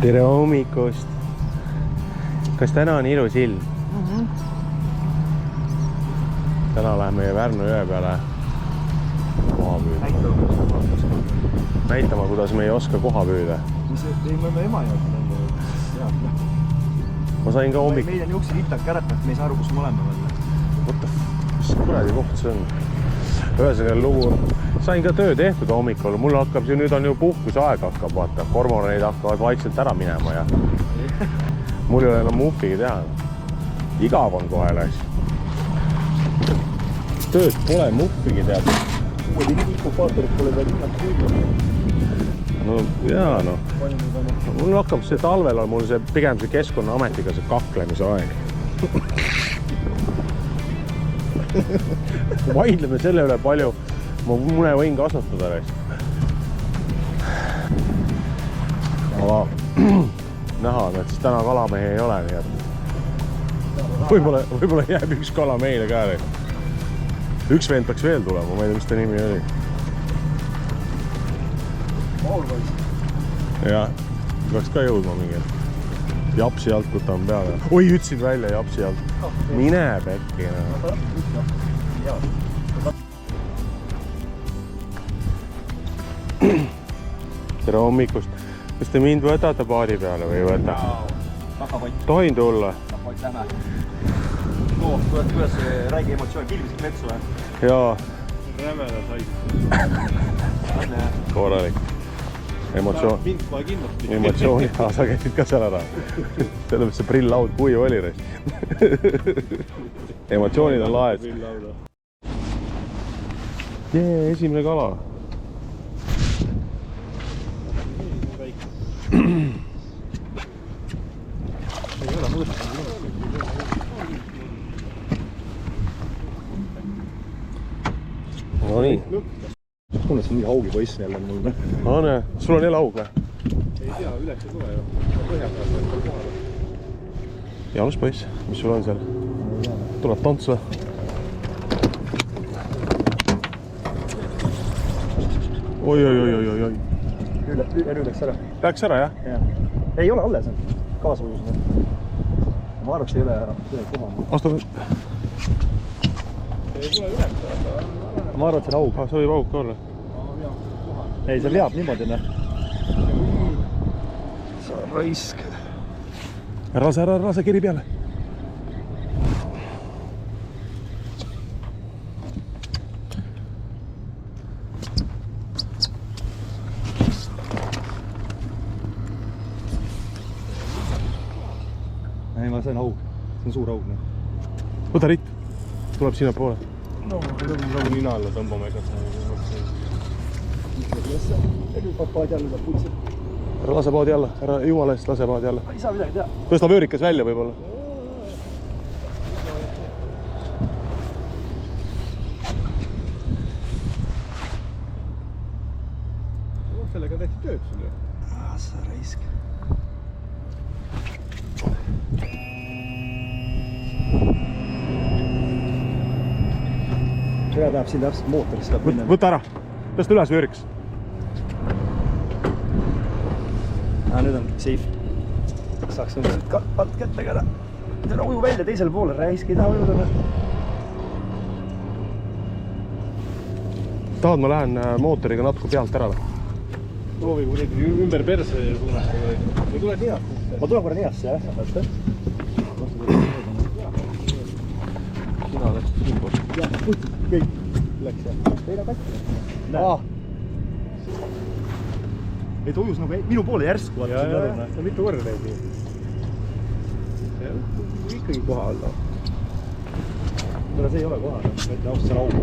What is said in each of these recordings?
Tere hommikust! Kas täna on ilus ilm? Täna läheme Pärnu jõe peale koha püüda. Näitama, kuidas me ei oska koha püüda. Ei, me oleme ema jõudnud. Ma sain ka hommik... Meil on juukse litak kärat, et me ei saa aru, kus me oleme veel. Mis kuradi koht see on? Ühesõnaga lugu... Sain ka töö tehtud hommikul. Mul hakkab see, nüüd on ju puhkusaeg hakkab, vaata. Kormoranid hakkavad vaikselt ära minema ja... Mul ei ole enam muhvigi teha. Igav on kohe läks. Tööd pole muhvigi teha. Uued inkubaatorid pole veel hinnad kuulda. No jaa, no. Mul hakkab see talvel on mul see pigem see Keskkonnaametiga see kaklemise aeg. Vaidleme selle üle palju. Ma mune võin kasvatada. Aga näha on, et siis täna kalamehi ei ole, nii et võib-olla jääb üks kala meile käele. Üks vend peaks veel tulema, ma ei tea, mis ta nimi oli. Maulpoiss. Jah, peaks ka jõudma mingi. Japsi alt võtame peale. Oi, ütsin välja japsi alt. Mine pekki. Tere hommikust. Kas te mind võtate paadi peale või ei võta? Tohin tulla? Lähme. No, kuidas räägi emotsioon? Filmisid metsu või? Jaa. Rämeda said. Korralik. Mind kohe kindlasti. Emotsiooni. Sa käisid ka seal ära. Sellepärast see prill-laud kuiv oli. Emotsioonid on laed. Jee, esimene kala. Ei ole mõõdus. No nii. Tunne, see on nii haugi poiss jälle mul. Ane, sul on jälle haug või? Ei tea, üles ei tule ju. Põhja peal on kohal. Jaanus poiss, mis sul on seal? Tuleb tants või? Oi. Nüüd läks ära. Läks ära, jah? Ei ole alles, kaasujus. Ma arvaks ei ole ära. Astu veel. Ei tule üles. Ma arvan, et see on haug. See võib haug ka olla. Ei, see veab niimoodi, ne? Sa raisk. Rase kiri peale. Ei, ma see on haug. See on suur haug, ne? Võta ritt. Tuleb sinna poole. No, nagu nina alla tõmbame ega Papaad jälle saab pulsid. Ära lase paadi alla. Ära jumala eest lase paadi alla. Ei saa midagi teha. Tõsta vöörikas välja võib-olla. Sellega tehti tööd sul ju. Sa raisk. Seda tahab siin täpselt mootorist saab minna. Võta ära. Tõsta üles vöörikas. Nüüd on safe. Saaks nüüd alt kättega ära. Täna uju välja teisele poole. Raisk ei taha ujuda. Tahad, ma lähen mootoriga natuke pealt ära. Proovi kuidagi ümber perse suunata. Või tuled niast? Ma tulen korra niasse, jah? Sina läksid siin poole. Jah, kõik läks jah. Teile katsi. Ei ta ujus nagu minu poole järsku. Ja, see on mitu korda teeb. See on ikkagi koha alla. Kuna see ei ole koha, et ausalt see on haug.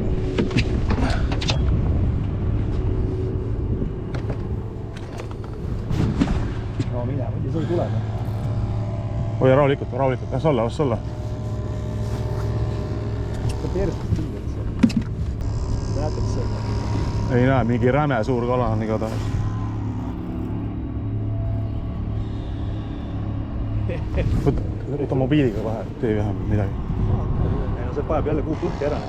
No mine, võti see ei tule. Hoia rahulikult. Las olla. See on järjest kindlalt see. Näete, et see. Ei näe, mingi räme suur kala on igatahes. Võta mobiiliga vahe, tee vähem midagi. No see paneb jälle kuu põhja ära.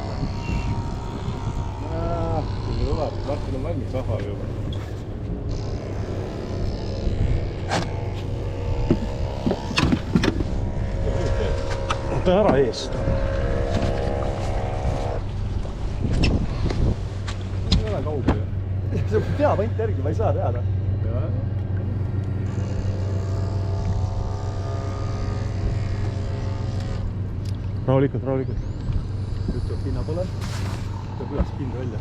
Martin on valmis ahvaga juba. võtan ära eest. ei ole kaugel. See peab ainult järgi, ma ei saa teada. Rahulikult. Nüüd tuleb pinna poole. Tuleb üles pind välja.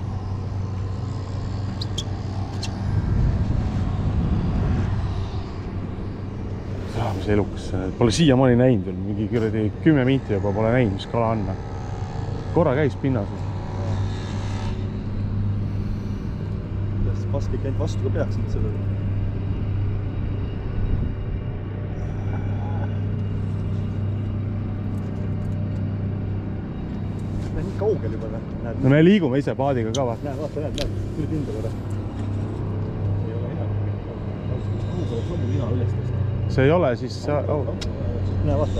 Mis elukas, pole siiamaani näinud veel, mingi 10 minti juba pole näinud, mis kala on. Korra käis pinnas. Pask ikka ainult vastu ka peaks nüüd sellele. Nii kaugel juba, näed. No me liigume ise paadiga ka vaata. Näed, vaata, näed. Tuli pinda korra. Ei ole hea. Kaugel on mina üles tõsta. See ei ole, siis sa... Näe, vaata.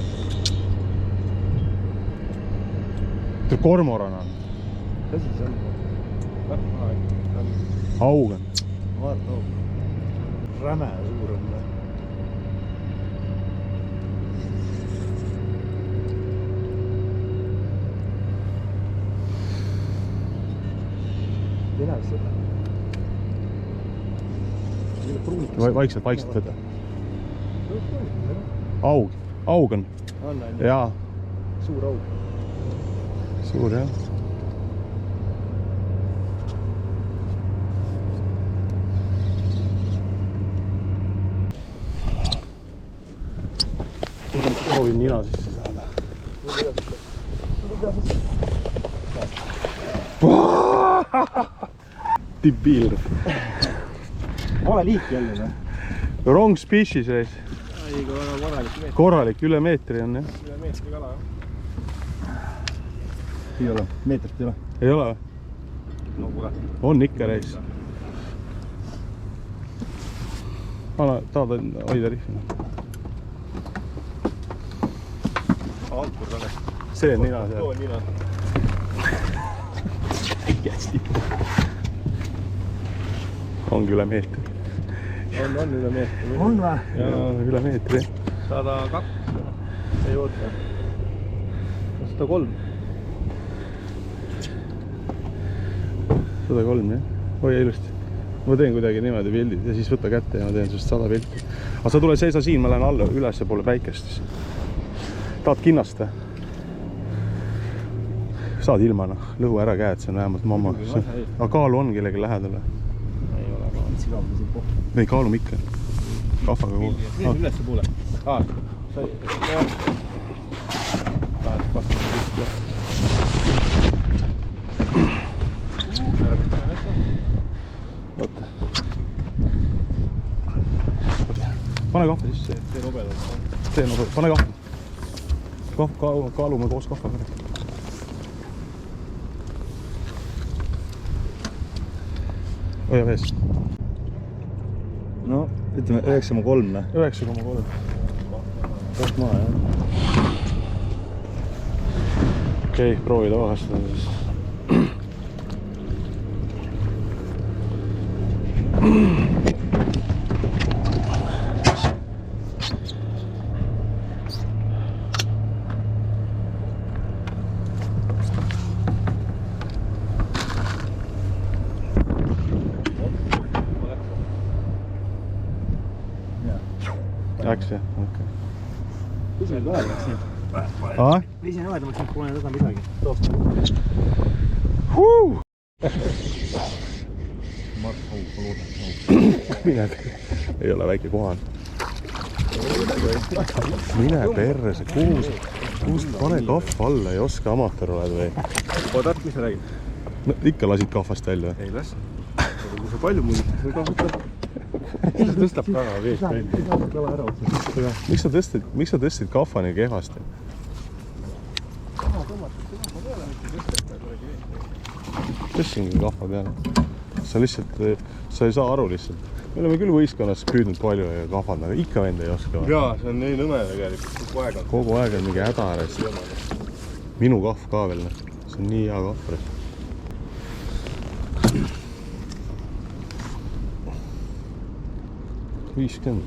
Kormoran on. Käsi see on. Augen. Vaata, räme suur on. Ei näe seda. Vaikselt võtta. Augen. On. Jaa. Suur aug. Suur, jah. Proovin nina sisse saada. Debiil. Vale liik jälle või? Wrong species ees. Ei, kui väga korralik meetri. Korralik, üle meetri on, jah. Üle meetri kala, jah. Ei ole, meetrit ei ole. Ei ole või? No kuule. On ikka reis. Tahad hoida rihvina. Ankur talle. See on nina seal. Too on nina. Ongi üle meetri. On üle meetri. On või? Jaa, üle meetri. 102. Ei oota. 103. 103, jah. Hoia ilusti. Ma teen kuidagi niimoodi pildid ja siis võta kätte ja ma teen sest 100 pilti. Aga sa tule seisa siin, ma lähen alla ülesse poole päikest. Tahad kinnast või? Saad ilma, lõhu ära käed, see on vähemalt mamma. Aga kaalu on kellegi lähedal või? Ei ole ka. Sigavda siin pohtu. Ei, kaalume ikka. Kahvaga kogu. Nii, ülesse poole. Sai. Lähed vastu. Võtta. Pane kahva sisse. Tee nobedalt. Pane kahva. Kaalume koos kahvaga. Hoia vees. No, ütleme 9,3. 9,3. Koht maa, jah. Okei, proovida vahastada siis. Läks jah, okei. Pisime kõvemaks siin. Pisime kõvemaks, nüüd pole tõda midagi. Mart Haug, ma loodan. Mine, ei ole väike kohal. Mine perse, kuust pane kahva alla, ei oska amatöör oled või? Oodad, mis sa räägid? No, ikka lasid kahvast välja. Ei las. Kui sa palju muid, siis kahvutab. See tõstab väga veest välja. Miks sa tõstsid kahva nii kehvasti? Tõstsingi kahva peale. Sa lihtsalt, sa ei saa aru lihtsalt. Me oleme küll võistkonnas püüdnud palju ja kahvad, aga ikka vend ei oska. Jaa, see on nii nõme tegelikult, kogu aeg on. Kogu aeg on mingi häda ääres. Minu kahv ka veel, see on nii hea kahv. 50.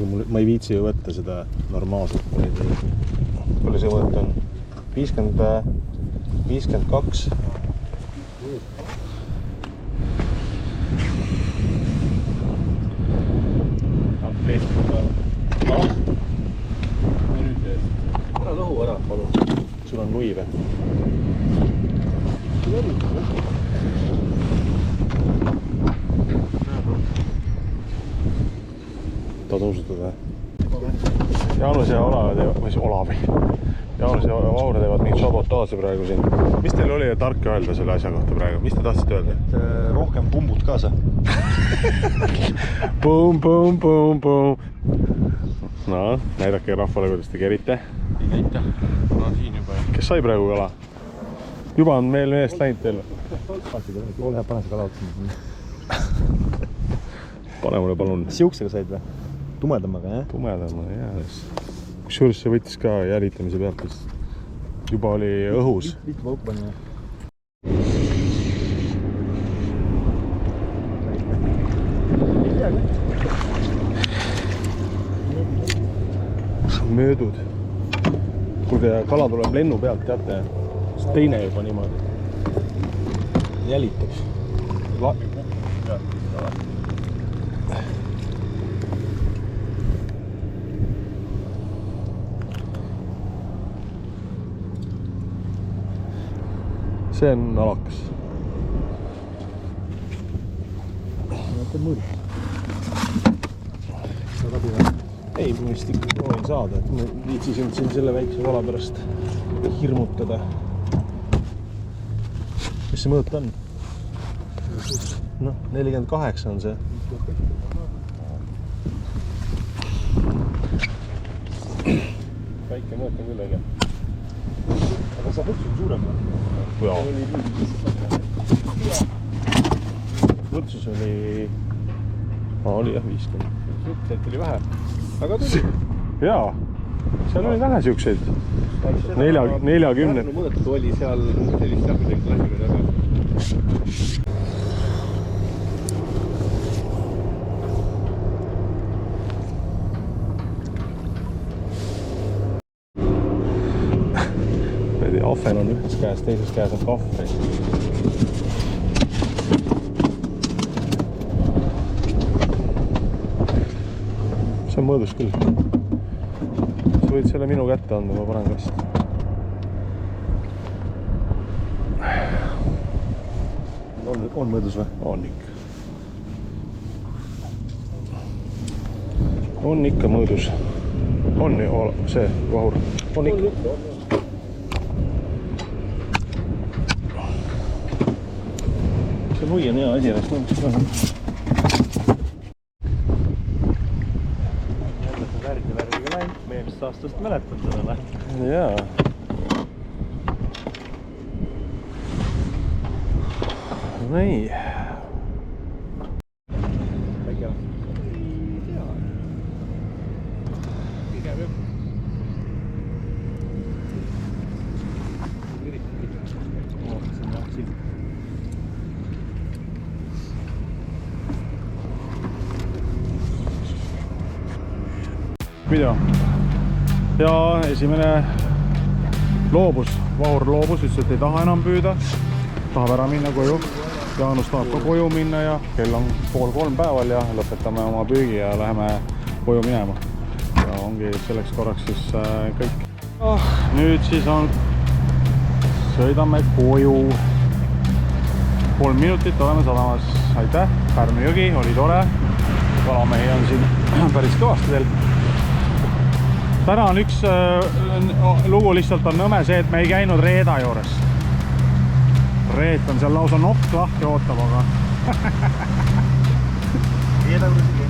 ma ei viitsi ju võtta seda normaalselt. Palju see mõõt on? 50, 52. Ära lõhu ära, palun. Sul on lui või? Ta tuusutada. Jaanus ja Olav teevad, või Olavi. Jaanus ja Vaur teevad mingit sabotaaži praegu siin. Mis teil oli tark öelda selle asja kohta praegu? Mis te tahtsite öelda? Et rohkem pumbud kaasa. Pum, pum, pum, pum. No, näidake rahvale, kuidas te kerite. Ei näita. No siin juba. Kes sai praegu kala? Juba on meil meest läinud teil. Ole hea, pane see kala otsima. Pane mulle palun. Siuksega said või? Tumedamaga, jah? Tumedama, jah. Kusjuures see võttis ka jälitamise pealt, sest juba oli õhus. Liit pauku panime. Möödud. Kuulge, kala tuleb lennu pealt, teate? Sest teine juba niimoodi. Jälitab. See on alakas. Näete mõõdu. Ei, ma vist ikka proovin saada, et ma viitsisin siin selle väikse kala pärast hirmutada. Mis see mõõt on? Noh, 48 on see. Väike mõõt on küll õige. Aga sa võtsid suurem või? Jaa. Võrdsus oli... oli jah, 50. Suhteliselt oli vähe. Aga tuli. Jaa. Seal oli vähe siukseid. 40. Pärnu mõõtu oli seal sellist jah midagi klassikad aga. Ahvel on ühes käes, teises käes on kahvel. See on mõõdus küll. Sa võid selle minu kätte anda, ma panen kast. On mõõdus või? On ikka. On ikka mõõdus. On ju see, Vahur. On ikka. See nui on hea asi, ennast nõuks ka. Jälle see värviga läinud. Meie vist aastast mäletan seda või? Jaa. Nii. Väike. Ei tea. Pigem jah. Video. Ja esimene loobus. Vahur loobus, ütles, et ei taha enam püüda. Tahab ära minna koju. Jaanus tahab ka koju minna ja kell on 2:30 päeval ja lõpetame oma püügi ja läheme koju minema. Ja ongi selleks korraks siis kõik. Nüüd siis on, sõidame koju. 3 minutit oleme sadamas. Aitäh, Pärnu jõgi, oli tore. Kalamehi on siin päris kõvasti veel. Täna on üks lugu lihtsalt on nõme see, et me ei käinud Reeda juures. Reet on seal lausa nokk lahti ootab, aga... Reeda juures ei